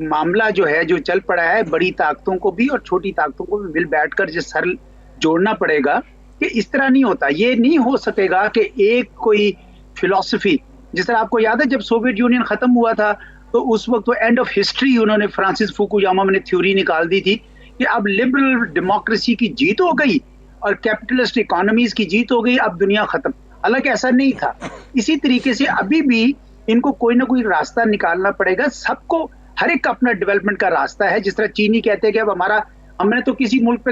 معاملہ جو ہے جو چل پڑا ہے بڑی طاقتوں کو بھی اور چھوٹی طاقتوں کو بھی مل بیٹھ کر جو سر جوڑنا پڑے گا کہ اس طرح نہیں ہوتا. یہ نہیں ہو سکے گا کہ ایک کوئی فلسفی, جس طرح آپ کو یاد ہے جب سوویت یونین ختم ہوا تھا تو اس وقت وہ اینڈ آف ہسٹری انہوں نے فرانسس فوکویاما نے تھیوری نکال دی تھی کہ اب لبرل ڈیموکریسی کی جیت ہو گئی اور کیپٹلسٹ اکانومیز کی جیت ہو گئی, اب دنیا ختم. حالانکہ ایسا نہیں تھا. اسی طریقے سے ابھی بھی ان کو کوئی نہ کوئی راستہ نکالنا پڑے گا. سب کو ہر ایک کا اپنا ڈیولپمنٹ کا راستہ ہے. جس طرح چینی کہتے ہیں کہ اب ہم نے تو کسی ملک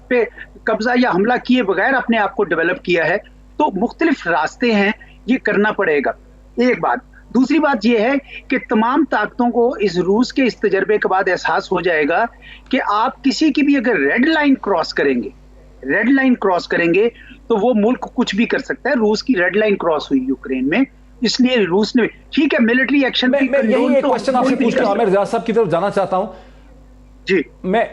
پہ قبضہ یا حملہ کیے بغیر اپنے آپ کو ڈیولپ کیا ہے. تو مختلف راستے ہیں, یہ کرنا پڑے گا. ایک بات. دوسری بات یہ ہے کہ تمام طاقتوں کو اس روس کے اس تجربے کے بعد احساس ہو جائے گا کہ آپ کسی کی بھی اگر ریڈ لائن کراس کریں گے تو وہ ملک کچھ بھی کر سکتا ہے. روس کی ریڈ لائن کراس ہوئی یوکرین میں, اس لیے روس نے ٹھیک ہے ملٹری ایکشن. میں یہی ایک کوشچن آپ سے پوچھ کے عامر ریاض صاحب کی طرف جانا چاہتا ہوں. جی, میں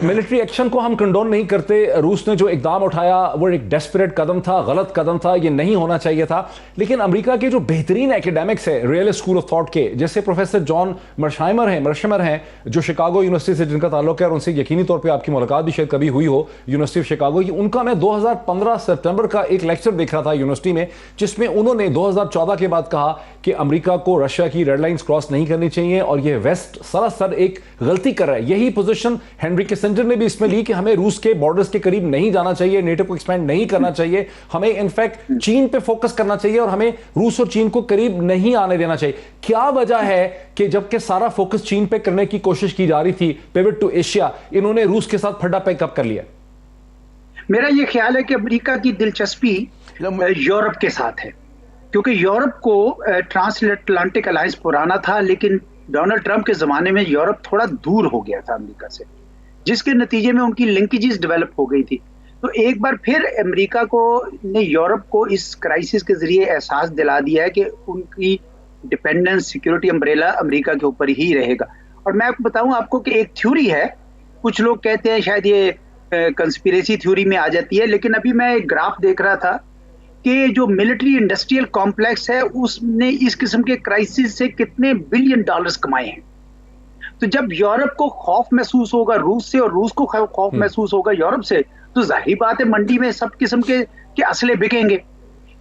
ملٹری ایکشن کو ہم کنڈون نہیں کرتے. روس نے جو اقدام اٹھایا وہ ایک ڈیسپریٹ قدم تھا, غلط قدم تھا, یہ نہیں ہونا چاہیے تھا. لیکن امریکہ کے جو بہترین ایکیڈیمکس ہیں ریئل اسکول آف تھاٹ کے, جیسے پروفیسر جان مرشمر ہیں جو شکاگو یونیورسٹی سے جن کا تعلق ہے, اور ان سے یقینی طور پہ آپ کی ملاقات بھی شاید کبھی ہوئی ہو یونیورسٹی آف شکاگو. ان کا میں 2015 سپٹمبر کا ایک لیکچر دیکھ رہا تھا یونیورسٹی میں, جس میں انہوں نے 2014 کے بعد کہا کہ امریکہ کو رشیا کی ریڈ لائنز کراس نہیں کرنی چاہیے اور یہ ویسٹ سراسر ایک غلطی کر رہا ہے. یہی پوزیشن ہینری کسنجر نے بھی اس میں لی کہ ہمیں روس کے بارڈرز کے قریب نہیں جانا چاہیے, نیٹو کو ایکسپینڈ نہیں کرنا چاہیے, ہمیں انفیکٹ چین پہ فوکس کرنا چاہیے اور ہمیں روس اور چین کو قریب نہیں آنے دینا چاہیے. کیا وجہ ہے کہ جبکہ سارا فوکس چین پہ کرنے کی کوشش کی جا رہی تھی, پیوٹ ٹو ایشیا, انہوں نے روس کے ساتھ پھڈا پیک اپ کر لیا؟ میرا یہ خیال ہے کہ امریکہ کی دلچسپی یورپ کے ساتھ ہے, کیونکہ یورپ کو ٹرانس اٹلانٹک الائنس پرانا تھا, لیکن ڈونلڈ ٹرمپ کے زمانے میں یورپ تھوڑا دور ہو گیا تھا امریکہ سے, جس کے نتیجے میں ان کی لنکیجز ڈیولپ ہو گئی تھی. تو ایک بار پھر امریکہ نے یورپ کو اس کرائسس کے ذریعے احساس دلا دیا ہے کہ ان کی ڈیپینڈنس سیکورٹی امبریلا امریکہ کے اوپر ہی رہے گا. اور میں بتاؤں آپ کو کہ ایک تھیوری ہے, کچھ لوگ کہتے ہیں شاید یہ کنسپیریسی تھیوری میں آ جاتی ہے, لیکن ابھی میں ایک گراف دیکھ رہا تھا کہ جو ملٹری انڈسٹریل کمپلیکس ہے اس نے اس قسم کے کرائسس سے کتنے بلین ڈالرز کمائے ہیں. تو جب یورپ کو خوف محسوس ہوگا روس سے اور روس کو خوف محسوس ہوگا یورپ سے, تو ظاہری بات ہے منڈی میں سب قسم کے اسلحے بکیں گے.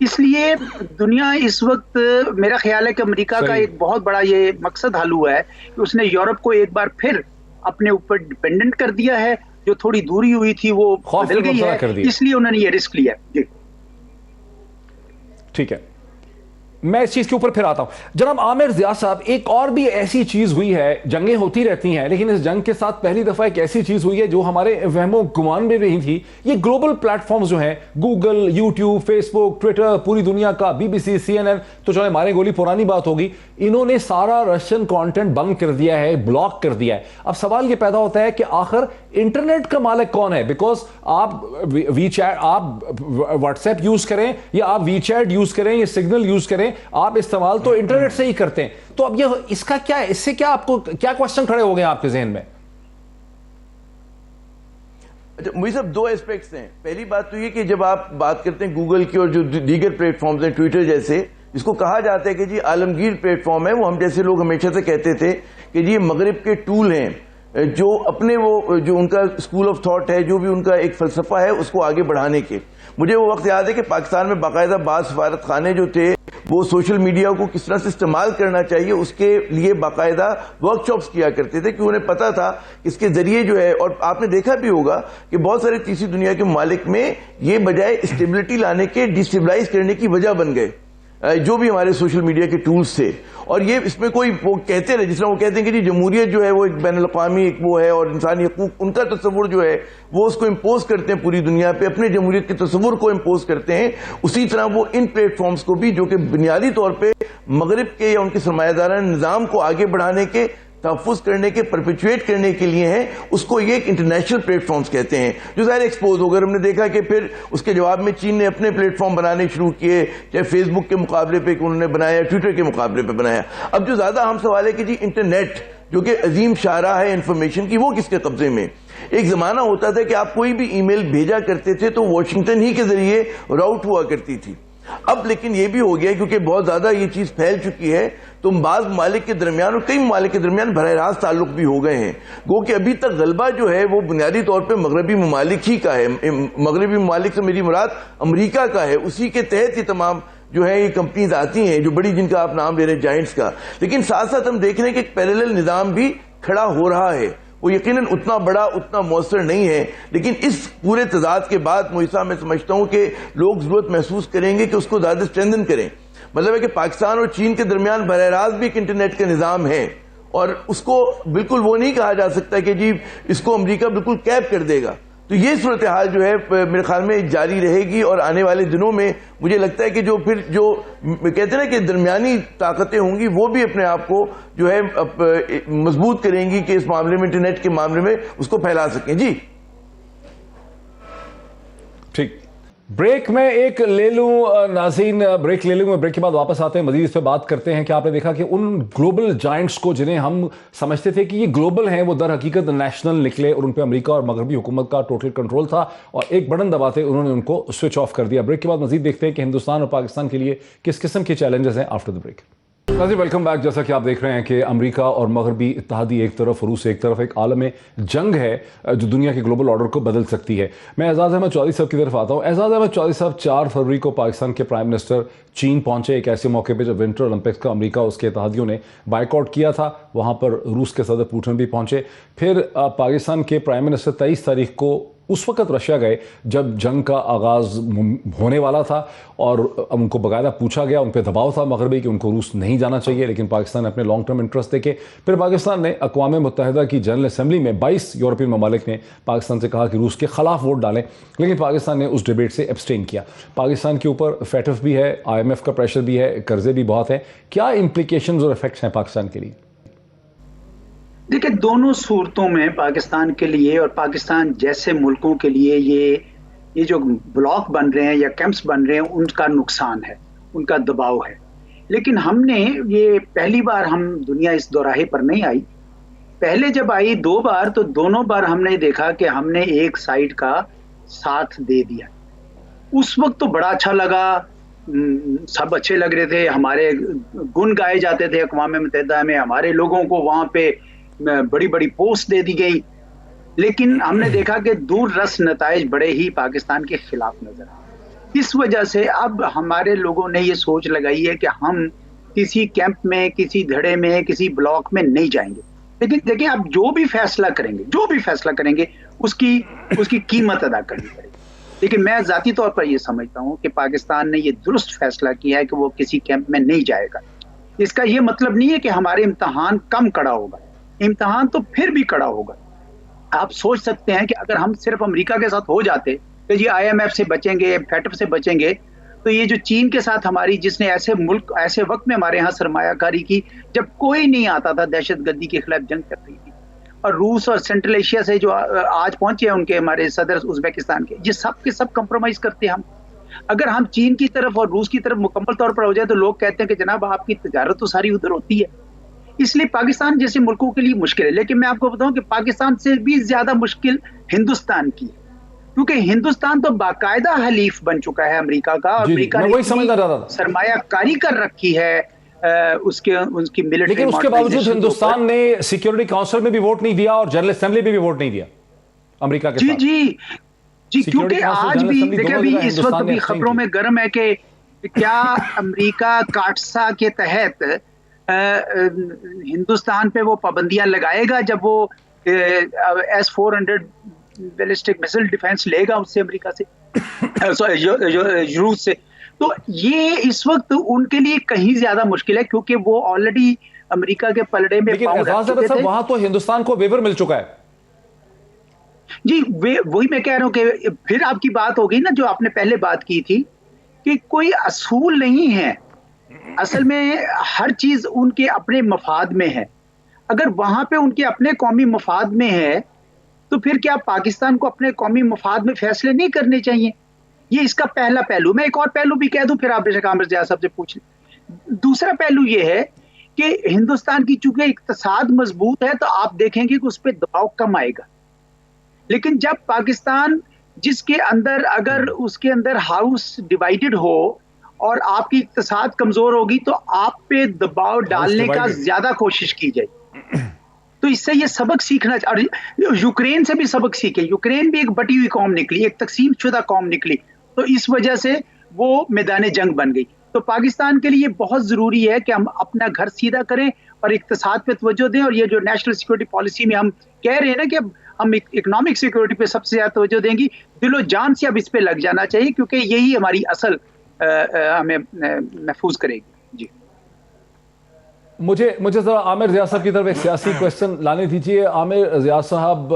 اس لیے دنیا اس وقت, میرا خیال ہے کہ امریکہ کا ایک بہت بڑا یہ مقصد حل ہوا ہے کہ اس نے یورپ کو ایک بار پھر اپنے اوپر ڈیپینڈنٹ کر دیا ہے. جو تھوڑی دوری ہوئی تھی وہ بدل گئی ہے, اس لیے انہوں نے یہ رسک لیا. جی ٹھیک ہے, میں اس چیز کے اوپر پھر آتا ہوں. جناب عامر ضیاء صاحب, ایک اور بھی ایسی چیز ہوئی ہے, جنگیں ہوتی رہتی ہیں لیکن اس جنگ کے ساتھ پہلی دفعہ ایک ایسی چیز ہوئی ہے جو ہمارے وہم و گمان میں نہیں تھی. یہ گلوبل پلیٹ فارمز جو ہیں, گوگل, یوٹیوب, فیس بک, ٹویٹر, پوری دنیا کا, BBC, CNN, تو چلے مارے گولی پرانی بات ہوگی, انہوں نے سارا رشین کانٹینٹ بند کر دیا ہے, بلاک کر دیا ہے. اب سوال یہ پیدا ہوتا ہے کہ آخر انٹرنیٹ کا مالک کون ہے؟ بیکاز آپ وی چیٹ, آپ واٹس ایپ یوز کریں یا آپ وی چیٹ یوز کریں یا سگنل یوز کریں, آپ استعمال تو انٹرنیٹ سے ہی کرتے ہیں. تو اب یہ اس کا کیا ہے, اس سے کیا آپ کو کیا کوشچن کھڑے ہو گئے آپ کے ذہن میں؟ اچھا مجھے صاحب دو ایسپیکٹس ہیں. پہلی بات تو یہ کہ جب آپ بات کرتے ہیں گوگل کی اور جو دیگر پلیٹ فارمز ہیں, ٹویٹر جیسے, جس کو کہا جاتا ہے کہ جی عالمگیر پلیٹ فارم ہے, وہ ہم جیسے لوگ ہمیشہ سے کہتے تھے کہ جی مغرب کے ٹول ہیں جو اپنے وہ جو ان کا اسکول آف تھاٹ ہے, جو بھی ان کا ایک فلسفہ ہے, اس کو آگے بڑھانے کے. مجھے وہ وقت یاد ہے کہ پاکستان میں باقاعدہ بعض سفارت خانے جو تھے وہ سوشل میڈیا کو کس طرح سے استعمال کرنا چاہیے اس کے لیے باقاعدہ ورک شاپس کیا کرتے تھے, کہ انہیں پتا تھا اس کے ذریعے جو ہے, اور آپ نے دیکھا بھی ہوگا کہ بہت سارے تیسری دنیا کے ممالک میں یہ بجائے اسٹیبلٹی لانے کے ڈیسٹیبلائز کرنے کی وجہ بن گئے جو بھی ہمارے سوشل میڈیا کے ٹولز تھے. اور یہ اس میں کوئی وہ کہتے رہے, جس طرح وہ کہتے ہیں کہ جی جمہوریت جو ہے وہ ایک بین الاقوامی ایک وہ ہے, اور انسانی حقوق, ان کا تصور جو ہے وہ اس کو امپوز کرتے ہیں پوری دنیا پہ, اپنے جمہوریت کے تصور کو امپوز کرتے ہیں. اسی طرح وہ ان پلیٹ فارمز کو بھی, جو کہ بنیادی طور پہ مغرب کے یا ان کے سرمایہ دارانہ نظام کو آگے بڑھانے کے, تحفظ کرنے کے, پرپیچویٹ کرنے کے لیے ہیں, اس کو یہ ایک انٹرنیشنل پلیٹ فارمز کہتے ہیں, جو ظاہر ایکسپوز ہو گئے. ہم نے دیکھا کہ پھر اس کے جواب میں چین نے اپنے پلیٹ فارم بنانے شروع کیے, چاہے فیس بک کے مقابلے پہ انہوں نے بنایا, ٹویٹر کے مقابلے پہ بنایا. اب جو زیادہ اہم سوال ہے کہ جی انٹرنیٹ جو کہ عظیم شاہراہ ہے انفارمیشن کی, وہ کس کے قبضے میں؟ ایک زمانہ ہوتا تھا کہ آپ کوئی بھی ای میل بھیجا کرتے تھے تو واشنگٹن ہی کے ذریعے راؤٹ ہوا کرتی تھی. اب لیکن یہ بھی ہو گیا کیونکہ بہت زیادہ یہ چیز پھیل چکی ہے تو بعض ممالک کے درمیان اور کئی ممالک کے درمیان براہ راست تعلق بھی ہو گئے ہیں. گو کہ ابھی تک غلبہ جو ہے وہ بنیادی طور پہ مغربی ممالک ہی کا ہے. مغربی ممالک سے میری مراد امریکہ کا ہے. اسی کے تحت یہ تمام جو ہے یہ کمپنیز آتی ہیں جو بڑی جن کا آپ نام لے رہے ہیں جائنٹس کا. لیکن ساتھ ساتھ ہم دیکھ رہے ہیں کہ ایک پیریلل نظام بھی کھڑا ہو رہا ہے. وہ یقیناً اتنا بڑا اتنا مؤثر نہیں ہے لیکن اس پورے تضاد کے بعد موسیٰ میں سمجھتا ہوں کہ لوگ ضرورت محسوس کریں گے کہ اس کو زیادہ اسٹرینتھن کریں. مطلب ہے کہ پاکستان اور چین کے درمیان براہ راست بھی ایک انٹرنیٹ کا نظام ہے اور اس کو بالکل وہ نہیں کہا جا سکتا کہ جی اس کو امریکہ بالکل کیپ کر دے گا. تو یہ صورتحال جو ہے میرے خیال میں جاری رہے گی اور آنے والے دنوں میں مجھے لگتا ہے کہ جو پھر جو کہتے ہیں نا کہ درمیانی طاقتیں ہوں گی وہ بھی اپنے آپ کو جو ہے مضبوط کریں گی کہ اس معاملے میں انٹرنیٹ کے معاملے میں اس کو پھیلا سکیں. جی ٹھیک, بریک میں ایک لے لوں ناظرین, بریک لے لوں, بریک کے بعد واپس آتے ہیں, مزید اس پہ بات کرتے ہیں کہ آپ نے دیکھا کہ ان گلوبل جائنٹس کو جنہیں ہم سمجھتے تھے کہ یہ گلوبل ہیں وہ در حقیقت نیشنل نکلے اور ان پہ امریکہ اور مغربی حکومت کا ٹوٹل کنٹرول تھا اور ایک بٹن دباتے انہوں نے ان کو سوئچ آف کر دیا. بریک کے بعد مزید دیکھتے ہیں کہ ہندوستان اور پاکستان کے لیے کس قسم کے چیلنجز ہیں آفٹر دا بریک. ناظرین ویلکم بیک. جیسا کہ آپ دیکھ رہے ہیں کہ امریکہ اور مغربی اتحادی ایک طرف, روس ایک طرف, ایک عالم جنگ ہے جو دنیا کے گلوبل آرڈر کو بدل سکتی ہے. میں اعزاز احمد چودھری صاحب کی طرف آتا ہوں. اعزاز احمد چودھری صاحب 4 فروری کو پاکستان کے پرائم منسٹر چین پہنچے ایک ایسے موقع پہ جب ونٹر اولمپکس کا امریکہ اس کے اتحادیوں نے بائیک آؤٹ کیا تھا. وہاں پر روس کے صدر پوٹن بھی پہنچے. پھر پاکستان کے پرائم منسٹر 23 تاریخ کو اس وقت رشیا گئے جب جنگ کا آغاز ہونے والا تھا اور ان کو باقاعدہ پوچھا گیا, ان پہ دباؤ تھا مغربی کہ ان کو روس نہیں جانا چاہیے, لیکن پاکستان نے اپنے لانگ ٹرم انٹرسٹ دیکھے. پھر پاکستان نے اقوام متحدہ کی جنرل اسمبلی میں 22 یورپین ممالک نے پاکستان سے کہا کہ روس کے خلاف ووٹ ڈالیں, لیکن پاکستان نے اس ڈیبیٹ سے ایبسٹین کیا. پاکستان کے اوپر فیٹف بھی ہے, IMF کا پریشر بھی ہے, قرضے بھی بہت ہیں. کیا امپلیکیشنز اور افیکٹس ہیں پاکستان کے لیے؟ دیکھیں, دونوں صورتوں میں پاکستان کے لیے اور پاکستان جیسے ملکوں کے لیے یہ جو بلاک بن رہے ہیں یا کیمپس بن رہے ہیں ان کا نقصان ہے, ان کا دباؤ ہے. لیکن ہم نے یہ پہلی بار ہم دنیا اس دوراہے پر نہیں آئی. پہلے جب آئی 2 بار تو دونوں بار ہم نے دیکھا کہ ہم نے ایک سائڈ کا ساتھ دے دیا. اس وقت تو بڑا اچھا لگا, سب اچھے لگ رہے تھے, ہمارے گن گائے جاتے تھے اقوام متحدہ میں, ہمارے لوگوں کو وہاں پہ بڑی بڑی پوسٹ دے دی گئی. لیکن ہم نے دیکھا کہ دور رس نتائج بڑے ہی پاکستان کے خلاف نظر آئے. اس وجہ سے اب ہمارے لوگوں نے یہ سوچ لگائی ہے کہ ہم کسی کیمپ میں, کسی دھڑے میں, کسی بلاک میں نہیں جائیں گے. لیکن دیکھیں, اب جو بھی فیصلہ کریں گے اس کی قیمت ادا کرنی پڑے گی. لیکن میں ذاتی طور پر یہ سمجھتا ہوں کہ پاکستان نے یہ درست فیصلہ کیا ہے کہ وہ کسی کیمپ میں نہیں جائے گا. اس کا یہ مطلب نہیں ہے کہ ہمارے امتحان کم کڑا ہوگا, امتحان تو پھر بھی کڑا ہوگا. آپ سوچ سکتے ہیں کہ اگر ہم صرف امریکہ کے ساتھ ہو جاتے کہ جی IMF سے بچیں گے, فیٹف سے بچیں گے, تو یہ جو چین کے ساتھ ہماری, جس نے ایسے وقت میں ہمارے ہاں سرمایہ کاری کی جب کوئی نہیں آتا تھا دہشت گردی کے خلاف جنگ کر رہی تھی, اور روس اور سینٹرل ایشیا سے جو آج پہنچے ہیں ان کے ہمارے صدر ازبیکستان کے, یہ سب کے سب کمپرومائز کرتے ہیں ہم. اگر ہم چین کی طرف اور روس کی طرف مکمل طور پر ہو جائے تو لوگ کہتے ہیں کہ جناب آپ کی تجارت تو ساری ادھر ہوتی ہے. اس لیے پاکستان جیسے ملکوں کے لیے مشکل ہے. لیکن میں آپ کو بتاؤں کہ پاکستان سے بھی زیادہ مشکل ہندوستان کی ہے, کیونکہ ہندوستان تو باقاعدہ حلیف بن چکا ہے امریکہ کا, اور امریکہ نے سرمایہ کاری کر رکھی ہے اس کی ملٹری. لیکن اس کے باوجود ہندوستان نے سیکیورٹی کونسل میں بھی ووٹ نہیں دیا اور جنرل اسمبلی میں بھی ووٹ نہیں دیا امریکہ کے ساتھ. جی کیونکہ آج بھی دیکھیں, ابھی اس وقت بھی خبروں میں گرم ہے کہ کیا امریکہ کاٹسا کے تحت ہندوستان پہ وہ پابندیاں لگائے گا جب وہ S-400 بیلسٹک میسل ڈیفینس لے گا اس سے, امریکہ سے, روس سے. تو یہ اس وقت ان کے لیے کہیں زیادہ مشکل ہے کیونکہ وہ آلریڈی امریکہ کے پلڑے میں پاؤں رکھ چکے تھے. وہاں تو ہندوستان کو ویور مل چکا ہے. جی وہی میں کہہ رہا ہوں کہ پھر آپ کی بات ہو گئی نا جو آپ نے پہلے بات کی تھی کہ کوئی اصول نہیں ہے. اصل میں ہر چیز ان کے اپنے مفاد میں ہے. اگر وہاں پہ ان کے اپنے قومی مفاد میں ہے تو پھر کیا پاکستان کو اپنے قومی مفاد میں فیصلے نہیں کرنے چاہیے؟ یہ اس کا پہلا پہلو. میں ایک اور پہلو بھی کہہ دوں, پھر آپ بے شک عامر ضیاء صاحب سے پوچھ لیں. دوسرا پہلو یہ ہے کہ ہندوستان کی چونکہ اقتصاد مضبوط ہے تو آپ دیکھیں گے کہ اس پہ دباؤ کم آئے گا. لیکن جب پاکستان جس کے اندر اگر اس کے اندر ہاؤس ڈیوائیڈڈ ہو اور آپ کی اقتصاد کمزور ہوگی تو آپ پہ دباؤ ڈالنے کا زیادہ کوشش کی جائے. تو اس سے یہ سبق سیکھنا اور یوکرین سے بھی سبق سیکھے. یوکرین بھی ایک بٹی ہوئی قوم نکلی, ایک تقسیم شدہ قوم نکلی, تو اس وجہ سے وہ میدان جنگ بن گئی. تو پاکستان کے لیے بہت ضروری ہے کہ ہم اپنا گھر سیدھا کریں اور اقتصاد پہ توجہ دیں. اور یہ جو نیشنل سیکورٹی پالیسی میں ہم کہہ رہے ہیں نا کہ ہم اکنامک سیکورٹی پہ سب سے زیادہ توجہ دیں گی, دل و جان سے اب اس پہ لگ جانا چاہیے, کیونکہ یہی ہماری اصل ہمیں محفوظ کرے گی. جی مجھے ذرا عامر ضیاء صاحب کی طرف ایک سیاسی کویسچن لانے دیجیے. عامر ضیاء صاحب,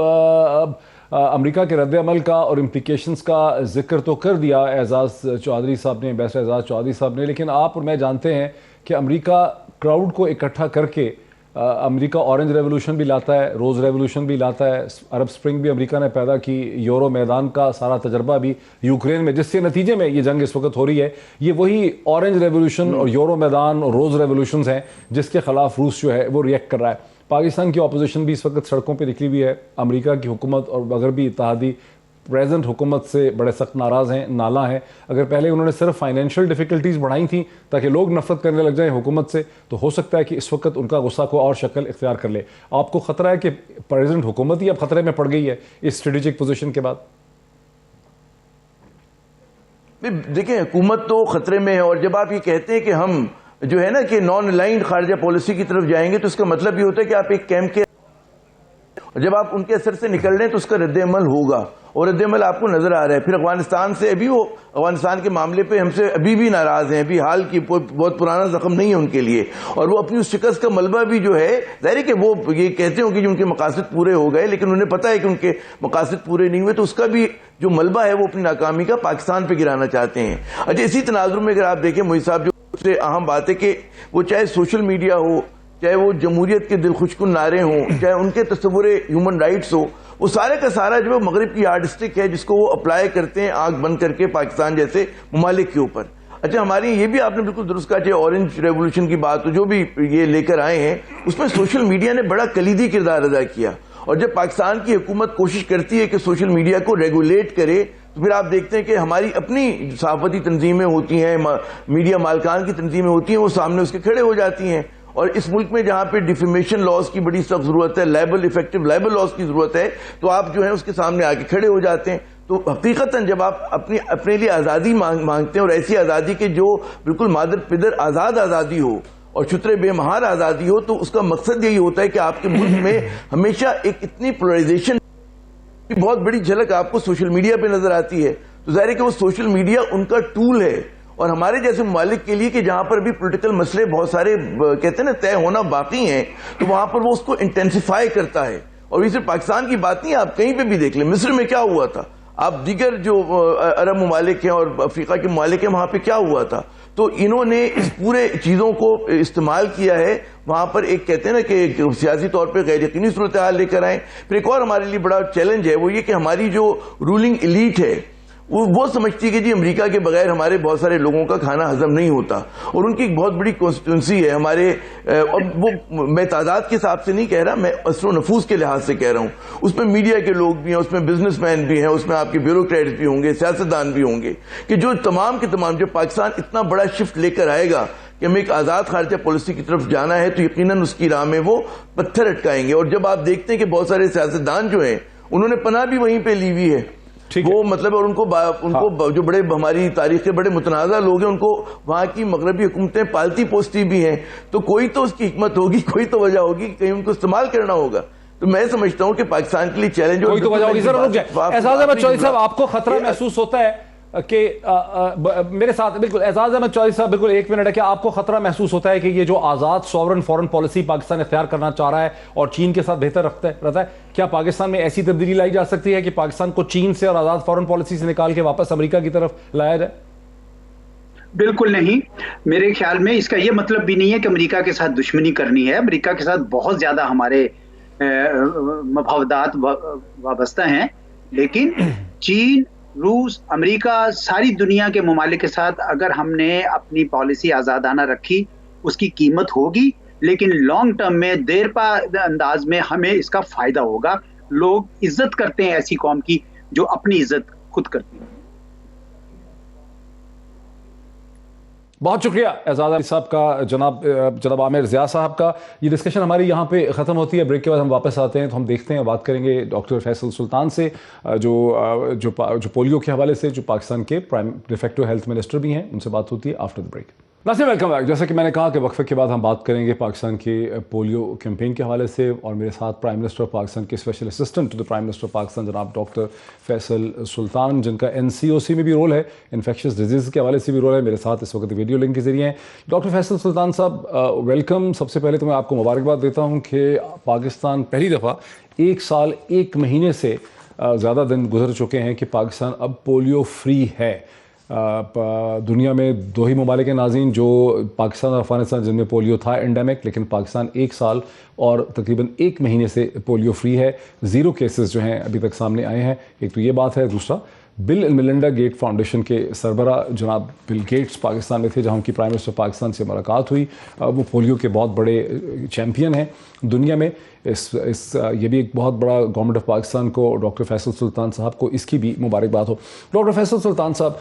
امریکہ کے رد عمل کا اور امپلیکیشنز کا ذکر تو کر دیا اعزاز چودھری صاحب نے, بیسٹ اعزاز چودھری صاحب نے, لیکن آپ اور میں جانتے ہیں کہ امریکہ کراؤڈ کو اکٹھا کر کے امریکہ اورنج ریولوشن بھی لاتا ہے, روز ریولوشن بھی لاتا ہے, عرب سپرنگ بھی امریکہ نے پیدا کی, یورو میدان کا سارا تجربہ بھی یوکرین میں, جس کے نتیجے میں یہ جنگ اس وقت ہو رہی ہے, یہ وہی اورنج ریولوشن اور یورو میدان اور روز ریولوشنز ہیں جس کے خلاف روس جو ہے وہ ریئیکٹ کر رہا ہے. پاکستان کی اپوزیشن بھی اس وقت سڑکوں پہ نکلی ہوئی ہے. امریکہ کی حکومت اور مغربی اتحادی پریزنٹ حکومت سے بڑے سخت ناراض ہیں, نالاں ہیں. اگر پہلے انہوں نے صرف فائنینشیل ڈیفیکلٹیز بڑھائی تھیں تاکہ لوگ نفرت کرنے لگ جائیں حکومت سے, تو ہو سکتا ہے کہ اس وقت ان کا غصہ کو اور شکل اختیار کر لے. آپ کو خطرہ ہے کہ پریزنٹ حکومت ہی اب خطرے میں پڑ گئی ہے اس اسٹریٹجک پوزیشن کے بعد؟ دیکھیں, حکومت تو خطرے میں ہے, اور جب آپ یہ کہتے ہیں کہ ہم جو ہے نا کہ نان الائنڈ خارجہ پالیسی کی طرف جائیں گے, تو اس کا مطلب یہ ہوتا ہے کہ آپ ایک کیمپ کے, جب آپ ان کے اثر سے نکل رہے ہیں تو اس کا رد عمل ہوگا, اور رد عمل آپ کو نظر آ رہا ہے. پھر افغانستان سے ابھی وہ افغانستان کے معاملے پہ ہم سے ابھی بھی ناراض ہیں, ابھی حال کی بہت پرانا زخم نہیں ہے ان کے لیے, اور وہ اپنی اس شکست کا ملبہ بھی جو ہے, ظاہر ہے کہ وہ یہ کہتے ہوں کہ ان کے مقاصد پورے ہو گئے, لیکن انہیں پتا ہے کہ ان کے مقاصد پورے نہیں ہوئے, تو اس کا بھی جو ملبہ ہے وہ اپنی ناکامی کا پاکستان پہ گرانا چاہتے ہیں. اچھا, اسی تناظر میں اگر آپ دیکھیں محیط صاحب, جو سب سے اہم بات ہے کہ وہ چاہے سوشل میڈیا ہو, چاہے وہ جمہوریت کے دل خشکن نعرے ہوں, چاہے ان کے تصور ہیومن رائٹس ہو, وہ سارے کا سارا جو مغرب کی یارڈ اسٹک ہے جس کو وہ اپلائی کرتے ہیں آنکھ بند کر کے پاکستان جیسے ممالک کے اوپر. اچھا, ہماری یہ بھی آپ نے بالکل درست کہا, چاہے اورنج ریولوشن کی بات ہو, جو بھی یہ لے کر آئے ہیں, اس میں سوشل میڈیا نے بڑا کلیدی کردار ادا کیا. اور جب پاکستان کی حکومت کوشش کرتی ہے کہ سوشل میڈیا کو ریگولیٹ کرے, تو پھر آپ دیکھتے ہیں کہ ہماری اپنی صحافتی تنظیمیں ہوتی ہیں, میڈیا مالکان کی تنظیمیں ہوتی ہیں, وہ سامنے اس کے کھڑے ہو جاتی ہیں. اور اس ملک میں جہاں پہ ڈیفیمیشن لاز کی بڑی سخت ضرورت ہے, افیکٹو لائبل لاز کی ضرورت ہے, تو آپ جو ہے اس کے سامنے آ کے کھڑے ہو جاتے ہیں. تو حقیقتاً جب آپ اپنے لیے آزادی مانگتے ہیں, اور ایسی آزادی کے جو بالکل مادر پدر آزادی ہو اور چھترے بے مہار آزادی ہو, تو اس کا مقصد یہی ہوتا ہے کہ آپ کے ملک میں ہمیشہ ایک اتنی پولرائزیشن کی بہت بڑی جھلک آپ کو سوشل میڈیا پہ نظر آتی ہے. تو ظاہر ہے کہ وہ سوشل میڈیا ان کا ٹول ہے, اور ہمارے جیسے ممالک کے لیے کہ جہاں پر بھی پولیٹیکل مسئلے بہت سارے کہتے ہیں نا طے ہونا باقی ہیں, تو وہاں پر وہ اس کو انٹینسیفائی کرتا ہے. اور یہ صرف پاکستان کی بات نہیں, آپ کہیں پہ بھی دیکھ لیں, مصر میں کیا ہوا تھا, آپ دیگر جو عرب ممالک ہیں اور افریقہ کے ممالک ہیں وہاں پہ کیا ہوا تھا. تو انہوں نے اس پورے چیزوں کو استعمال کیا ہے, وہاں پر ایک کہتے ہیں نا کہ سیاسی طور پہ غیر یقینی صورتحال لے کر آئیں. پھر ایک اور ہمارے لیے بڑا چیلنج ہے, وہ یہ کہ ہماری جو رولنگ ایلیٹ ہے وہ سمجھتی ہے کہ جی امریکہ کے بغیر ہمارے بہت سارے لوگوں کا کھانا ہضم نہیں ہوتا, اور ان کی ایک بہت بڑی کانسٹیٹوئنسی ہے ہمارے, اور وہ میں تعداد کے حساب سے نہیں کہہ رہا, میں اثر و نفوذ کے لحاظ سے کہہ رہا ہوں. اس میں میڈیا کے لوگ بھی ہیں, اس میں بزنس مین بھی ہیں, اس میں آپ کے بیوروکریٹس بھی ہوں گے, سیاستدان بھی ہوں گے, کہ جو تمام کے تمام, جب پاکستان اتنا بڑا شفٹ لے کر آئے گا کہ ہمیں ایک آزاد خارجہ پالیسی کی طرف جانا ہے, تو یقیناً اس کی راہ میں وہ پتھر اٹکائیں گے. اور جب آپ دیکھتے ہیں کہ بہت سارے سیاستدان جو ہیں انہوں نے پناہ بھی وہیں پہ لی ہوئی ہے, وہ مطلب, اور ان کو جو بڑے ہماری تاریخ کے بڑے متنازع لوگ ہیں, ان کو وہاں کی مغربی حکومتیں پالتی پوستی بھی ہیں. تو کوئی تو اس کی حکمت ہوگی, کوئی تو وجہ ہوگی کہ کہیں ان کو استعمال کرنا ہوگا. تو میں سمجھتا ہوں کہ پاکستان کے لیے چیلنج کوئی تو وجہ ہوگی. ذرا رک جائیں اعزاز احمد چودھری صاحب, آپ کو خطرہ محسوس ہوتا ہے کہ میرے ساتھ بالکل اعزاز احمد چودھری صاحب بالکل ایک منٹ ہے, کہ آپ کو خطرہ محسوس ہوتا ہے کہ یہ جو آزاد سوورن فورن پالیسی پاکستان اختیار کرنا چاہ رہا ہے اور چین کے ساتھ بہتر رہتا ہے, کیا پاکستان میں ایسی تبدیلی لائی جا سکتی ہے کہ پاکستان کو چین سے اور آزاد فورن پالیسی سے نکال کے واپس امریکہ کی طرف لایا جائے؟ بالکل نہیں, میرے خیال میں اس کا یہ مطلب بھی نہیں ہے کہ امریکہ کے ساتھ دشمنی کرنی ہے. امریکہ کے ساتھ بہت زیادہ ہمارے مفاہمات وابستہ ہیں, لیکن چین, روس, امریکہ, ساری دنیا کے ممالک کے ساتھ اگر ہم نے اپنی پالیسی آزادانہ رکھی, اس کی قیمت ہوگی, لیکن لانگ ٹرم میں دیر پا انداز میں ہمیں اس کا فائدہ ہوگا. لوگ عزت کرتے ہیں ایسی قوم کی جو اپنی عزت خود کرتی ہے. بہت شکریہ اعزاز علی صاحب کا، جناب عامر ضیاء صاحب کا. یہ ڈسکشن ہماری یہاں پہ ختم ہوتی ہے. بریک کے بعد ہم واپس آتے ہیں تو ہم دیکھتے ہیں، بات کریں گے ڈاکٹر فیصل سلطان سے جو پولیو کے حوالے سے جو پاکستان کے پرائم ڈیفیکٹو ہیلتھ منسٹر بھی ہیں، ان سے بات ہوتی ہے آفٹر دا بریک. ناظرین ویلکم بیک. جیسا کہ میں نے کہا کہ وقفے کے بعد ہم بات کریں گے پاکستان کے پولیو کیمپین کے حوالے سے، اور میرے ساتھ پرائم منسٹر آف پاکستان کے special assistant to the prime minister of Pakistan جناب ڈاکٹر فیصل سلطان، جن کا NCOC میں بھی رول ہے، انفیکشس ڈیزیز کے حوالے سے بھی رول ہے، میرے ساتھ اس وقت ویڈیو لنک کے ذریعے ہیں. ڈاکٹر فیصل سلطان صاحب ویلکم. سب سے پہلے تو میں آپ کو مبارکباد دیتا ہوں کہ پاکستان پہلی دفعہ 1 سال 1 مہینے سے زیادہ دن گزر چکے ہیں کہ پاکستان اب پولیو فری ہے. دنیا میں 2 ہی ممالک ہیں ناظرین، جو پاکستان اور افغانستان، جن میں پولیو تھا اینڈیمک، لیکن پاکستان 1 سال اور تقریباً 1 مہینے سے پولیو فری ہے. 0 کیسز جو ہیں ابھی تک سامنے آئے ہیں. ایک تو یہ بات ہے. دوسرا، بل اینڈ میلنڈا گیٹ فاؤنڈیشن کے سربراہ جناب بل گیٹس پاکستان میں تھے جہاں ان کی پرائم منسٹر پاکستان سے ملاقات ہوئی. وہ پولیو کے بہت بڑے چیمپئن ہیں دنیا میں. یہ بھی ایک بہت بڑا گورنمنٹ آف پاکستان کو، ڈاکٹر فیصل سلطان صاحب کو اس کی بھی مبارکباد ہو. ڈاکٹر فیصل سلطان صاحب،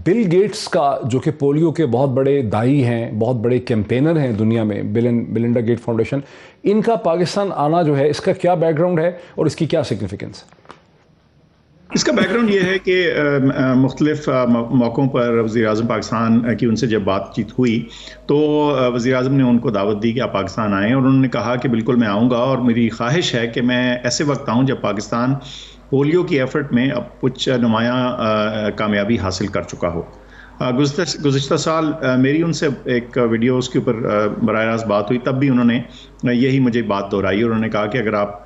بل گیٹس کا جو کہ پولیو کے بہت بڑے دائی ہیں، بہت بڑے کیمپینر ہیں دنیا میں، بل اینڈ میلنڈا گیٹ فاؤنڈیشن، ان کا پاکستان آنا جو ہے، اس کا کیا بیک گراؤنڈ ہے اور اس کی کیا سگنیفیکنس ہے؟ اس کا بیک گراؤنڈ یہ ہے کہ مختلف موقعوں پر وزیر اعظم پاکستان کی ان سے جب بات چیت ہوئی تو وزیر اعظم نے ان کو دعوت دی کہ آپ پاکستان آئیں، اور انہوں نے کہا کہ بالکل میں آؤں گا، اور میری خواہش ہے کہ میں ایسے وقت آؤں جب پاکستان پولیو کی ایفرٹ میں اب کچھ نمایاں کامیابی حاصل کر چکا ہو. گزشتہ سال میری ان سے ایک ویڈیو اس کے اوپر براہ راست بات ہوئی، تب بھی انہوں نے یہی مجھے بات دہرائی، اور انہوں نے کہا کہ اگر آپ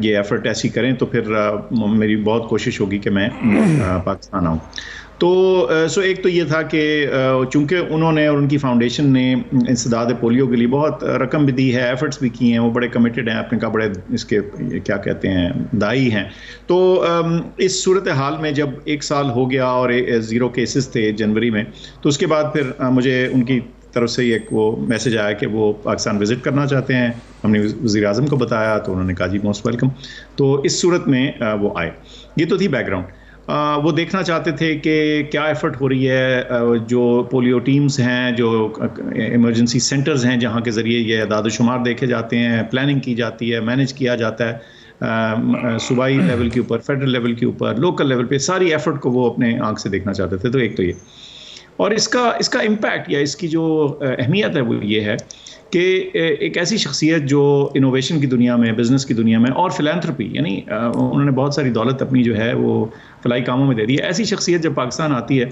یہ ایفرٹ ایسی کریں تو پھر میری بہت کوشش ہوگی کہ میں پاکستان آؤں. تو ایک تو یہ تھا کہ چونکہ انہوں نے اور ان کی فاؤنڈیشن نے انسداد پولیو کے لیے بہت رقم بھی دی ہے، ایفرٹس بھی کی ہیں، وہ بڑے کمیٹڈ ہیں، اپنے کا بڑے اس کے کیا کہتے ہیں دائی ہیں. تو اس صورتحال میں جب 1 سال ہو گیا اور 0 کیسز تھے جنوری میں، تو اس کے بعد پھر مجھے ان کی طرف سے ایک وہ میسج آیا کہ وہ پاکستان وزٹ کرنا چاہتے ہیں. ہم نے وزیر اعظم کو بتایا تو انہوں نے کہا جی موسٹ ویلکم. تو اس صورت میں وہ آئے. یہ تو تھی بیک گراؤنڈ. وہ دیکھنا چاہتے تھے کہ کیا ایفرٹ ہو رہی ہے، جو پولیو ٹیمز ہیں، جو ایمرجنسی سینٹرز ہیں جہاں کے ذریعے یہ اعداد و شمار دیکھے جاتے ہیں، پلاننگ کی جاتی ہے، مینیج کیا جاتا ہے صوبائی لیول کے اوپر، فیڈرل لیول کے اوپر، لوکل لیول پہ، ساری ایفرٹ کو وہ اپنے آنکھ سے دیکھنا چاہتے تھے. تو ایک تو یہ، اور اس کا امپیکٹ یا اس کی جو اہمیت ہے وہ یہ ہے کہ ایک ایسی شخصیت جو انوویشن کی دنیا میں، بزنس کی دنیا میں، اور فلانتھرپی، یعنی انہوں نے بہت ساری دولت اپنی جو ہے وہ فلاحی کاموں میں دے دی ہے، ایسی شخصیت جب پاکستان آتی ہے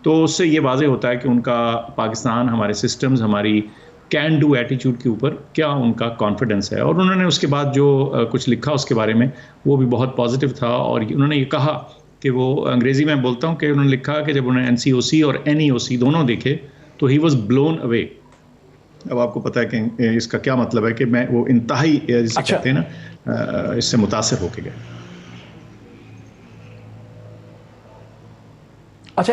تو اس سے یہ واضح ہوتا ہے کہ ان کا پاکستان، ہمارے سسٹمز، ہماری کین ڈو ایٹیچیوڈ کے اوپر کیا ان کا کانفیڈنس ہے. اور انہوں نے اس کے بعد جو کچھ لکھا اس کے بارے میں وہ بھی بہت پازیٹیو تھا. اور انہوں نے یہ کہا کہ وہ انگریزی میں بولتا ہوں کہ انہوں نے لکھا کہ جب انہوں نے NCOC اور NEOC دونوں دیکھے تو ہی واز بلون اوے. اب آپ کو پتا ہے کہ اس کا کیا مطلب ہے کہ میں وہ انتہائی جسے کہتے ہیں نا اس سے متاثر ہو کے گئے. اچھا،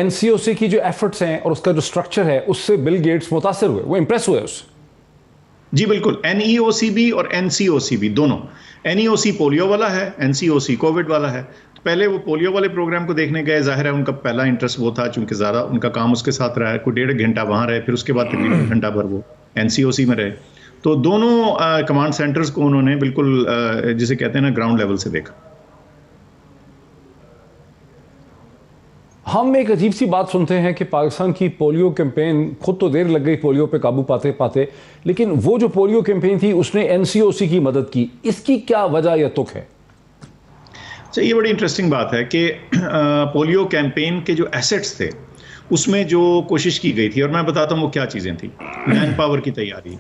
NCOC کی جو ایفرٹس ہیں اور اس کا جو سٹرکچر ہے اس سے بل گیٹس متاثر ہوئے، وہ امپریس ہوئے اس سے؟ جی بالکل. NEOC بھی اور NCOC بھی دونوں. NEOC پولیو والا ہے، NCOC کووڈ والا ہے. پہلے وہ پولیو والے پروگرام کو دیکھنے گئے، ظاہر ہے ان کا پہلا انٹرسٹ وہ تھا چونکہ زیادہ ان کا کام اس کے ساتھ رہا ہے، کوئی 1.5 گھنٹہ وہاں رہے، پھر اس کے بعد تقریباً گھنٹہ بھر وہ NCOC میں رہے. تو دونوں کمانڈ سینٹرز کو انہوں نے بالکل جسے کہتے ہیں نا گراؤنڈ لیول سے دیکھا. ہم ایک عجیب سی بات سنتے ہیں کہ پاکستان کی پولیو کیمپین، خود تو دیر لگ گئی پولیو پہ قابو پاتے پاتے، لیکن وہ جو پولیو کیمپین تھی اس نے NCOC کی مدد کی. اس کی کیا وجہ یا تک ہے؟ یہ بڑی انٹرسٹنگ بات ہے کہ پولیو کیمپین کے جو ایسٹس تھے اس میں جو کوشش کی گئی تھی، اور میں بتاتا ہوں وہ کیا چیزیں تھیں. مین پاور کی تیاری،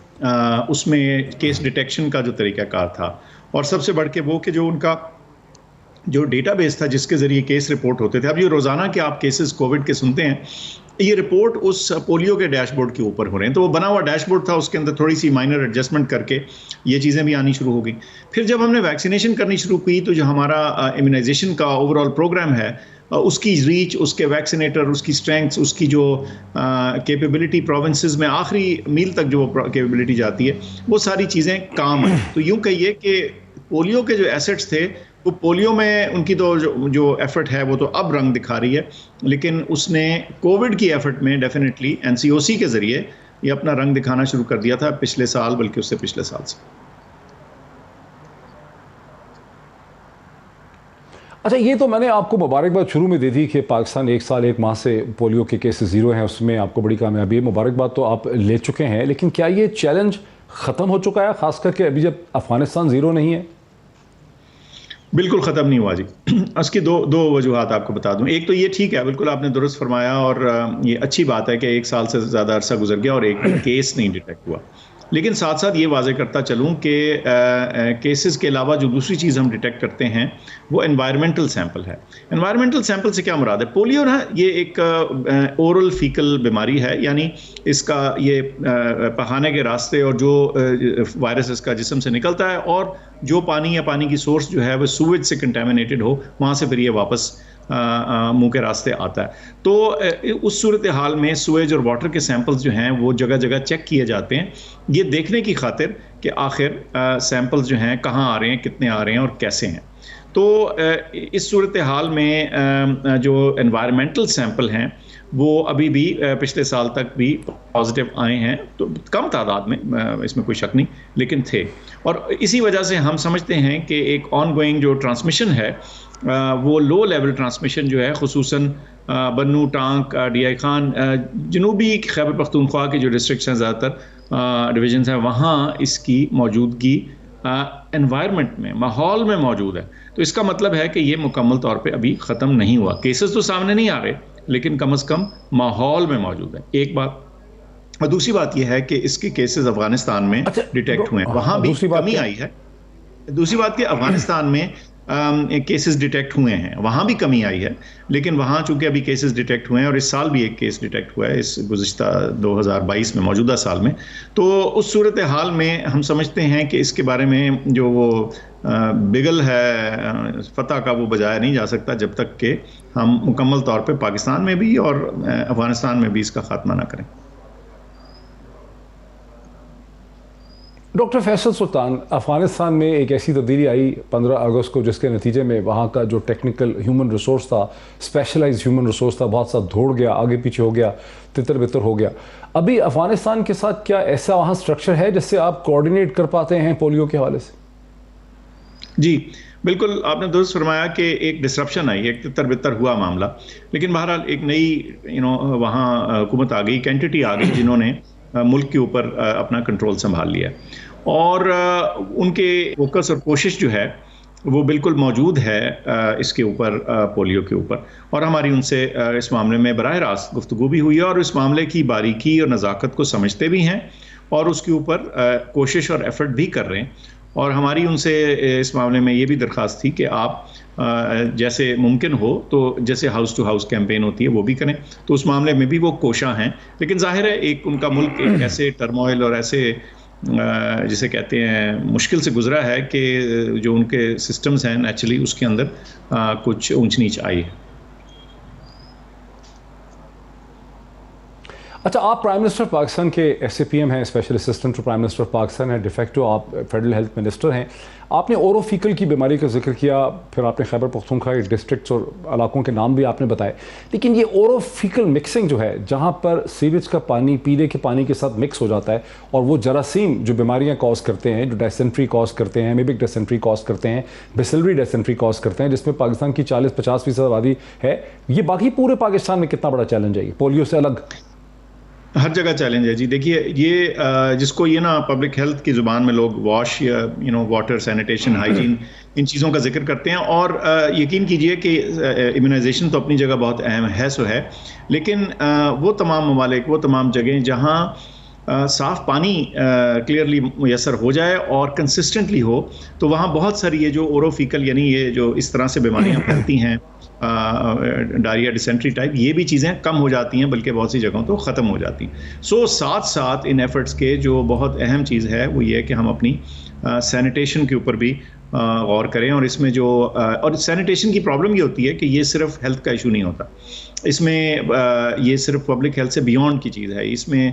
اس میں کیس ڈیٹیکشن کا جو طریقہ کار تھا، اور سب سے بڑھ کے وہ کہ جو ان کا جو ڈیٹا بیس تھا جس کے ذریعے کیس رپورٹ ہوتے تھے. اب یہ روزانہ کے آپ کیسز کووڈ کے سنتے ہیں، یہ رپورٹ اس پولیو کے ڈیش بورڈ کے اوپر ہو رہے ہیں. تو وہ بنا ہوا ڈیش بورڈ تھا، اس کے اندر تھوڑی سی مائنر ایڈجسٹمنٹ کر کے یہ چیزیں بھی آنی شروع ہو گئی. پھر جب ہم نے ویکسینیشن کرنی شروع کی تو جو ہمارا امیونائزیشن کا اوور آل پروگرام ہے، اس کی ریچ، اس کے ویکسینیٹر، اس کی اسٹرینگس، اس کی جو کیپیبلٹی پروونسز میں آخری میل تک جو کیپیبلٹی جاتی ہے، وہ ساری چیزیں کام آئیں. تو یوں کہیے کہ پولیو کے جو ایسٹس تھے وہ پولیو میں ان کی تو جو ایفرٹ ہے وہ تو اب رنگ دکھا رہی ہے، لیکن اس نے کووڈ کی ایفرٹ میں ڈیفینیٹلی NCOC کے ذریعے یہ اپنا رنگ دکھانا شروع کر دیا تھا پچھلے سال، بلکہ اس سے پچھلے سال سے۔ اچھا، یہ تو میں نے آپ کو مبارکباد شروع میں دے دی کہ پاکستان 1 سال 1 ماہ سے پولیو کے کیسز 0 ہیں، اس میں آپ کو بڑی کامیابی ہے، مبارکباد تو آپ لے چکے ہیں، لیکن کیا یہ چیلنج ختم ہو چکا ہے، خاص کر کے ابھی جب افغانستان 0 نہیں ہے؟ بالکل ختم نہیں ہوا جی۔ اس کی دو وجوہات آپ کو بتا دوں۔ ایک تو یہ ٹھیک ہے، بالکل آپ نے درست فرمایا، اور یہ اچھی بات ہے کہ 1 سال سے زیادہ عرصہ گزر گیا اور ایک بھی کیس نہیں ڈیٹیکٹ ہوا، لیکن ساتھ ساتھ یہ واضح کرتا چلوں کہ کیسز کے علاوہ جو دوسری چیز ہم ڈیٹیکٹ کرتے ہیں وہ انوائرمنٹل سیمپل ہے۔ انوائرمنٹل سیمپل سے کیا مراد ہے؟ پولیو نا یہ ایک اورل فیکل بیماری ہے، یعنی اس کا یہ پخانے کے راستے اور جو وائرس اس کا جسم سے نکلتا ہے، اور جو پانی یا پانی کی سورس جو ہے وہ سویج سے کنٹامینیٹڈ ہو، وہاں سے پھر یہ واپس منہ کے راستے آتا ہے۔ تو اس صورتحال میں سویج اور واٹر کے سیمپلز جو ہیں وہ جگہ جگہ چیک کیے جاتے ہیں، یہ دیکھنے کی خاطر کہ آخر سیمپلز جو ہیں کہاں آ رہے ہیں، کتنے آ رہے ہیں اور کیسے ہیں۔ تو اس صورتحال میں جو انوائرمنٹل سیمپل ہیں وہ ابھی بھی پچھلے سال تک بھی پازیٹیو آئے ہیں، تو کم تعداد میں، اس میں کوئی شک نہیں، لیکن تھے، اور اسی وجہ سے ہم سمجھتے ہیں کہ ایک آن گوئنگ جو ٹرانسمیشن ہے وہ لو لیول ٹرانسمیشن جو ہے، خصوصاً بنو، ٹانک، ڈی آئی خان، جنوبی خیبر پختونخوا کے جو ڈسٹرکٹس ہیں، زیادہ تر ڈویژنز ہیں، وہاں اس کی موجودگی انوائرمنٹ میں، ماحول میں موجود ہے۔ تو اس کا مطلب ہے کہ یہ مکمل طور پہ ابھی ختم نہیں ہوا، کیسز تو سامنے نہیں آ رہے، لیکن کم از کم ماحول میں موجود ہے، ایک بات۔ اور دوسری بات یہ ہے کہ اس کے کیسز افغانستان میں ڈیٹیکٹ ہوئے ہیں، وہاں بھی کمی آئی ہے۔ دوسری بات کہ افغانستان میں کیسز ڈیٹیکٹ ہوئے ہیں، وہاں بھی کمی آئی ہے، لیکن وہاں چونکہ ابھی کیسز ڈیٹیکٹ ہوئے ہیں، اور اس سال بھی ایک کیس ڈیٹیکٹ ہوا ہے اس گزشتہ 2022 میں، موجودہ سال میں، تو اس صورتحال میں ہم سمجھتے ہیں کہ اس کے بارے میں جو وہ بگل ہے فتح کا، وہ بجایا نہیں جا سکتا جب تک کہ ہم مکمل طور پہ پاکستان میں بھی اور افغانستان میں بھی اس کا خاتمہ نہ کریں۔ ڈاکٹر فیصل سلطان، افغانستان میں ایک ایسی تبدیلی آئی 15 اگست کو جس کے نتیجے میں وہاں کا جو ٹیکنیکل ہیومن ریسورس تھا، اسپیشلائز ہیومن ریسورس تھا، بہت سا دوڑ گیا، آگے پیچھے ہو گیا، تتر بتر ہو گیا۔ ابھی افغانستان کے ساتھ کیا ایسا وہاں سٹرکچر ہے جس سے آپ کوآرڈینیٹ کر پاتے ہیں پولیو کے حوالے سے؟ جی بالکل، آپ نے درست فرمایا کہ ایک ڈسرپشن آئی، ایک تتر بتر ہوا معاملہ، لیکن بہرحال ایک نئی وہاں حکومت آ گئی، ایک اینٹی آ گئی جنہوں نے ملک کے اوپر اپنا کنٹرول سنبھال لیا، اور ان کے فوکس اور کوشش جو ہے وہ بالکل موجود ہے اس کے اوپر، پولیو کے اوپر، اور ہماری ان سے اس معاملے میں براہ راست گفتگو بھی ہوئی ہے، اور اس معاملے کی باریکی اور نزاکت کو سمجھتے بھی ہیں، اور اس کے اوپر کوشش اور ایفرٹ بھی کر رہے ہیں۔ اور ہماری ان سے اس معاملے میں یہ بھی درخواست تھی کہ آپ جیسے ممکن ہو تو جیسے ہاؤس ٹو ہاؤس کیمپین ہوتی ہے وہ بھی کریں، تو اس معاملے میں بھی وہ کوشاں ہیں، لیکن ظاہر ہے ایک ان کا ملک ایک ایسے ٹرموائل اور ایسے جسے کہتے ہیں مشکل سے گزرا ہے کہ جو ان کے سسٹمز ہیں نیچرلی اس کے اندر کچھ اونچ نیچ آئی ہے۔ اچھا، آپ پرائم منسٹر پاکستان کے ایس اے پی ایم ہیں، special assistant to prime minister Pakistan ہیں، ڈیفیکٹو آپ فیڈرل ہیلتھ منسٹر ہیں۔ آپ نے اورو فیکل کی بیماری کا ذکر کیا، پھر آپ نے خیبر پختونخوا کے ڈسٹرکٹس اور علاقوں کے نام بھی آپ نے بتائے، لیکن یہ اورو فیکل مکسنگ جو ہے، جہاں پر سیویج کا پانی پینے کے پانی کے ساتھ مکس ہو جاتا ہے، اور وہ جراثیم جو بیماریاں کاز کرتے ہیں، جو ڈائسنٹری کاز کرتے ہیں، امیبک ڈائسنٹری کاز کرتے ہیں، بیسلری ڈائسنٹری کاز کرتے ہیں، جس میں پاکستان کی 40-50% آبادی ہے، یہ باقی پورے پاکستان میں کتنا بڑا چیلنج ہے؟ پولیو سے الگ ہر جگہ چیلنج ہے جی۔ دیکھیے یہ جس کو یہ نا پبلک ہیلتھ کی زبان میں لوگ واش یا واٹر، سینیٹیشن، ہائیجین، ان چیزوں کا ذکر کرتے ہیں، اور یقین کیجئے کہ امیونائزیشن تو اپنی جگہ بہت اہم ہے سو ہے، لیکن وہ تمام ممالک، وہ تمام جگہیں جہاں صاف پانی کلیئرلی میسر ہو جائے اور کنسسٹنٹلی ہو، تو وہاں بہت ساری یہ جو اورو فیکل یعنی یہ جو اس طرح سے بیماریاں پھیلتی ہیں، ڈائریا، ڈیسینٹری ٹائپ، یہ بھی چیزیں کم ہو جاتی ہیں، بلکہ بہت سی جگہوں تو ختم ہو جاتی ہیں۔ سو ساتھ ساتھ ان ایفرٹس کے جو بہت اہم چیز ہے وہ یہ ہے کہ ہم اپنی سینیٹیشن کے اوپر بھی غور کریں. اور اس میں جو اور سینیٹیشن کی پرابلم یہ ہوتی ہے کہ یہ صرف ہیلتھ کا ایشو نہیں ہوتا, اس میں یہ صرف پبلک ہیلتھ سے بیونڈ کی چیز ہے. اس میں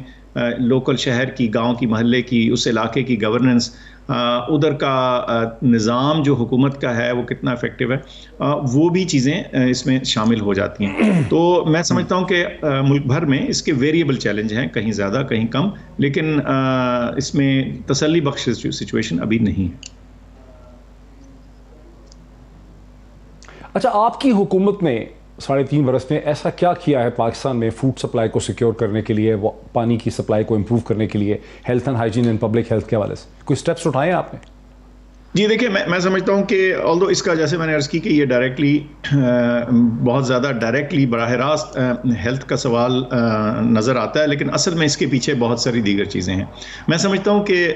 لوکل شہر کی, گاؤں کی, محلے کی, اس علاقے کی گورننس, ادھر کا نظام جو حکومت کا ہے وہ کتنا افیکٹو ہے, وہ بھی چیزیں اس میں شامل ہو جاتی ہیں. تو میں سمجھتا ہوں کہ ملک بھر میں اس کے ویریبل چیلنج ہیں, کہیں زیادہ کہیں کم, لیکن اس میں تسلی بخش سچویشن ابھی نہیں ہے. اچھا, آپ کی حکومت نے 3.5 برس میں ایسا کیا کیا ہے پاکستان میں فوڈ سپلائی کو سیکیور کرنے کے لیے, پانی کی سپلائی کو امپروو کرنے کے لیے, health and hygiene and public health کے حوالے سے کوئی سٹیپس اٹھائے ہیں آپ نے؟ جی دیکھیں, میں سمجھتا ہوں کہ آلدو اس کا, جیسے میں نے عرض کی کہ یہ ڈائریکٹلی بہت زیادہ ڈائریکٹلی براہ راست ہیلتھ کا سوال نظر آتا ہے, لیکن اصل میں اس کے پیچھے بہت ساری دیگر چیزیں ہیں. میں سمجھتا ہوں کہ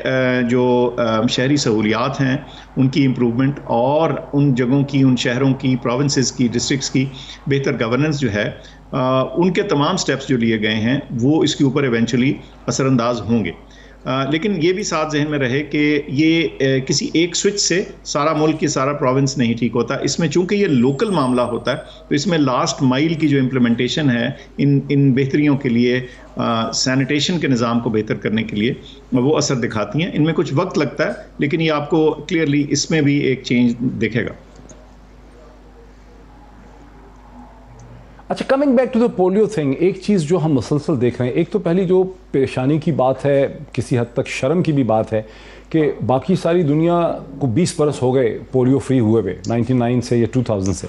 جو شہری سہولیات ہیں ان کی امپروومنٹ اور ان جگہوں کی, ان شہروں کی, پروونسز کی, ڈسٹرکٹس کی بہتر گورننس جو ہے, ان کے تمام سٹیپس جو لیے گئے ہیں وہ اس کے اوپر ایونچولی اثر انداز ہوں گے. لیکن یہ بھی ساتھ ذہن میں رہے کہ یہ کسی ایک سوئچ سے سارا ملک یا سارا پروونس نہیں ٹھیک ہوتا. اس میں چونکہ یہ لوکل معاملہ ہوتا ہے تو اس میں لاسٹ مائل کی جو امپلیمنٹیشن ہے ان بہتریوں کے لیے, سینیٹیشن کے نظام کو بہتر کرنے کے لیے, وہ اثر دکھاتی ہیں. ان میں کچھ وقت لگتا ہے لیکن یہ آپ کو کلیئرلی اس میں بھی ایک چینج دکھے گا. اچھا, coming back to the polio thing, ایک چیز جو ہم مسلسل دیکھ رہے ہیں, ایک تو پہلی جو پریشانی کی بات ہے, کسی حد تک شرم کی بھی بات ہے کہ باقی ساری دنیا کو 20 برس ہو گئے پولیو فری ہوئے ہوئے 99 سے یا 2000 سے,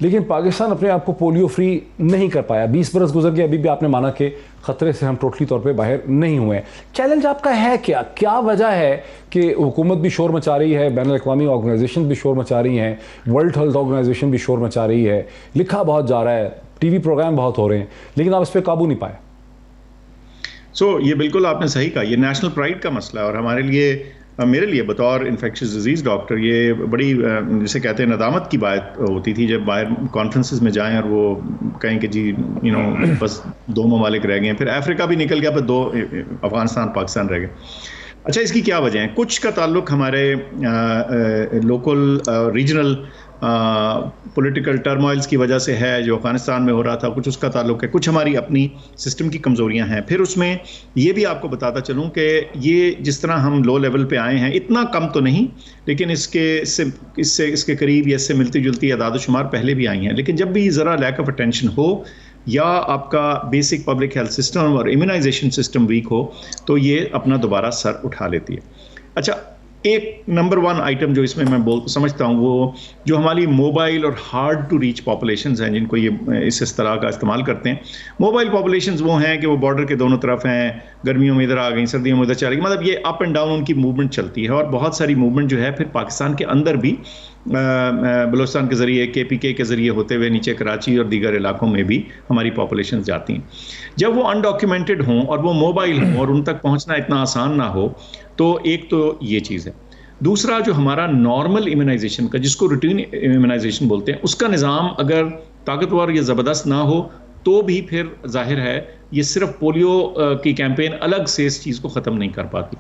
لیکن پاکستان اپنے آپ کو پولیو فری نہیں کر پایا. 20 برس گزر گئے, ابھی بھی آپ نے مانا کہ خطرے سے ہم ٹوٹلی طور پہ باہر نہیں ہوئے ہیں. چیلنج آپ کا ہے کیا وجہ ہے کہ حکومت بھی شور مچا رہی ہے, بین الاقوامی آرگنائزیشن بھی شور مچا رہی ہیں, ورلڈ ہیلتھ آرگنائزیشن بھی شور مچا رہی ہے, لکھا بہت جا رہا ہے, ٹی وی پروگرام بہت ہو رہے ہیں, لیکن آپ اس پہ قابو نہیں پائے؟ یہ بالکل آپ نے صحیح کہا, یہ نیشنل پرائڈ کا مسئلہ ہے. اور ہمارے لیے, میرے لیے بطور انفیکشس ڈیزیز ڈاکٹر, یہ بڑی جسے کہتے ہیں ندامت کی بات ہوتی تھی جب باہر کانفرنسز میں جائیں اور وہ کہیں کہ جی بس 2 ممالک رہ گئے ہیں, پھر افریقہ بھی نکل گیا, پھر 2 افغانستان پاکستان رہ گئے. اچھا, اس کی کیا وجہ ہیں؟ کچھ کا تعلق ہمارے لوکل ریجنل پولیٹیکل ٹرموائلز کی وجہ سے ہے جو افغانستان میں ہو رہا تھا, کچھ اس کا تعلق ہے, کچھ ہماری اپنی سسٹم کی کمزوریاں ہیں. پھر اس میں یہ بھی آپ کو بتاتا چلوں کہ یہ جس طرح ہم لو لیول پہ آئے ہیں, اتنا کم تو نہیں, لیکن اس کے قریب یا اس سے ملتی جلتی اعداد و شمار پہلے بھی آئی ہیں. لیکن جب بھی ذرا لیک آف اٹینشن ہو یا آپ کا بیسک پبلک ہیلتھ سسٹم اور امیونائزیشن سسٹم ویک ہو تو یہ اپنا دوبارہ سر اٹھا لیتی ہے. اچھا, ایک نمبر 1 آئٹم جو اس میں سمجھتا ہوں وہ جو ہماری موبائل اور ہارڈ ٹو ریچ پاپولیشنز ہیں, جن کو یہ اس طرح کا استعمال کرتے ہیں. موبائل پاپولیشنز وہ ہیں کہ وہ بارڈر کے دونوں طرف ہیں, گرمیوں میں ادھر آ گئیں, سردیوں میں ادھر چل گئی, مطلب یہ اپ اینڈ ڈاؤن ان کی موومنٹ چلتی ہے. اور بہت ساری موومنٹ جو ہے پھر پاکستان کے اندر بھی بلوچستان کے ذریعے, KPK کے ذریعے ہوتے ہوئے نیچے کراچی اور دیگر علاقوں میں بھی ہماری پاپولیشنز جاتی ہیں. جب وہ انڈاکیومنٹڈ ہوں اور وہ موبائل ہوں اور ان تک پہنچنا اتنا آسان نہ ہو, تو ایک تو یہ چیز ہے. دوسرا, جو ہمارا نارمل امیونائزیشن کا, جس کو روٹین امیونائزیشن بولتے ہیں, اس کا نظام اگر طاقتور یا زبردست نہ ہو تو بھی پھر ظاہر ہے یہ صرف پولیو کی کیمپین الگ سے اس چیز کو ختم نہیں کر پاتی.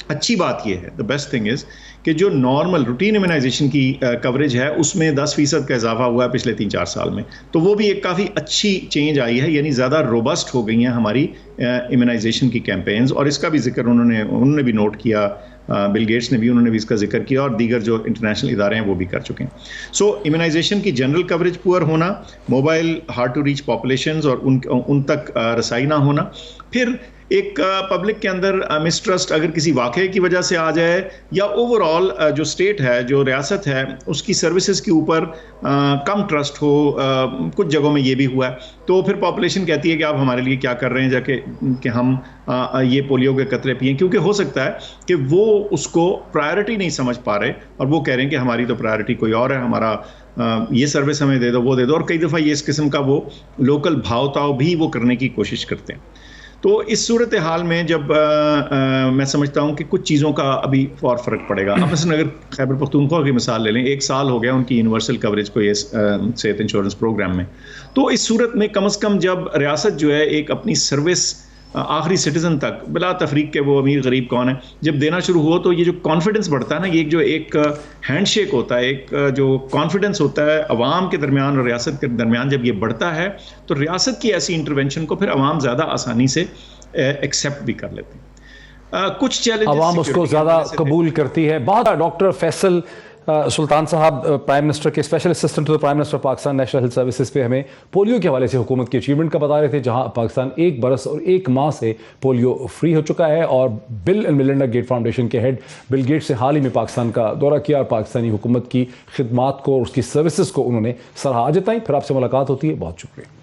اچھی بات یہ ہے, the best thing is کہ جو نارمل روٹین امیونائزیشن کی کوریج ہے اس میں 10% کا اضافہ ہوا ہے پچھلے 3-4 سال میں, تو وہ بھی ایک کافی اچھی چینج آئی ہے. یعنی زیادہ روبسٹ ہو گئی ہیں ہماری امیونائزیشن کی کیمپینز, اور اس کا بھی ذکر انہوں نے بھی نوٹ کیا, بل گیٹس نے بھی, انہوں نے بھی اس کا ذکر کیا, اور دیگر جو انٹرنیشنل ادارے ہیں وہ بھی کر چکے ہیں. سو امیونائزیشن کی جنرل کوریج پور ہونا, mobile hard to reach populations اور ان تک رسائی نہ ہونا, پھر ایک پبلک کے اندر مسٹرسٹ اگر کسی واقعے کی وجہ سے آ جائے, یا اوور آل جو اسٹیٹ ہے, جو ریاست ہے, اس کی سروسز کے اوپر کم ٹرسٹ ہو, کچھ جگہوں میں یہ بھی ہوا ہے, تو پھر پاپولیشن کہتی ہے کہ آپ ہمارے لیے کیا کر رہے ہیں جا کے کہ ہم یہ پولیو کے قطرے پئیں, کیونکہ ہو سکتا ہے کہ وہ اس کو پرائرٹی نہیں سمجھ پا رہے اور وہ کہہ رہے ہیں کہ ہماری تو پرائرٹی کوئی اور ہے, ہمارا یہ سروس ہمیں دے دو, وہ دے دو, اور کئی دفعہ یہ اس قسم کا وہ لوکل بھاؤ تاؤ بھی وہ کرنے کی کوشش کرتے ہیں. تو اس صورتحال میں جب میں سمجھتا ہوں کہ کچھ چیزوں کا ابھی اور فرق پڑے گا. اب مثلاً اگر خیبر پختونخوا کی مثال لے لیں, 1 سال ہو گیا ان کی یونیورسل کوریج کو یہ صحت انشورنس پروگرام میں, تو اس صورت میں کم از کم جب ریاست جو ہے ایک اپنی سروس آخری سٹیزن تک بلا تفریق کے وہ امیر غریب کون ہے جب دینا شروع ہو تو یہ جو کانفیڈنس بڑھتا ہے نا، یہ جو ایک ہینڈ شیک ہوتا ہے، ایک جو کانفیڈنس ہوتا ہے عوام کے درمیان اور ریاست کے درمیان، جب یہ بڑھتا ہے تو ریاست کی ایسی انٹرونشن کو پھر عوام زیادہ آسانی سے ایکسیپٹ بھی کر لیتے ہیں۔ کچھ چیلنجز عوام اس کو زیادہ قبول کرتی ہے۔ بہت ڈاکٹر فیصل سلطان صاحب، پرائم منسٹر کے special assistant to prime minister Pakistan national health services پہ ہمیں پولیو کے حوالے سے حکومت کی اچیومنٹ کا بتا رہے تھے، جہاں پاکستان 1 برس اور 1 ماہ سے پولیو فری ہو چکا ہے، اور بل اینڈ میلنڈا گیٹ فاؤنڈیشن کے ہیڈ بل گیٹ سے حال ہی میں پاکستان کا دورہ کیا اور پاکستانی حکومت کی خدمات کو اور اس کی سروسز کو انہوں نے سراہا۔ آج اتنا ہی، پھر آپ سے ملاقات ہوتی ہے، بہت شکریہ۔